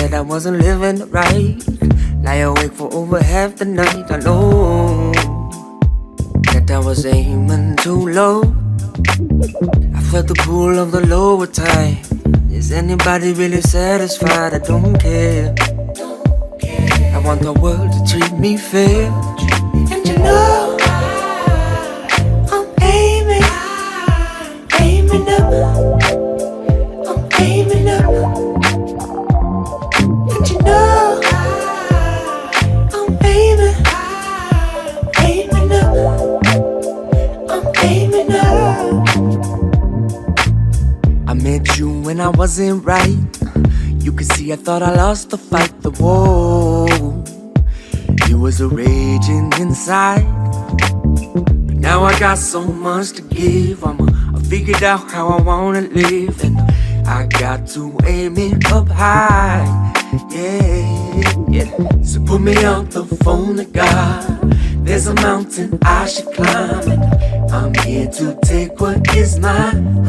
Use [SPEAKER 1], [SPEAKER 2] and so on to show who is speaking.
[SPEAKER 1] that I wasn't living right. Lie awake for over half the night. I know that I was aiming too low. I felt the pull of the lower tide. Is anybody really satisfied? I don't care. I want the world to treat me fair. And you know I'm aiming up. I'm aiming up. And you know I'm aiming up. I'm aiming up. I met you when I wasn't right. You could see I thought I lost the fight, the war. It was a raging inside. But now I got so much to give. I figured out how I wanna live. And I got to aim it up high. Yeah. So put me on the phone to God. There's a mountain I should climb. And I'm here to take what is mine.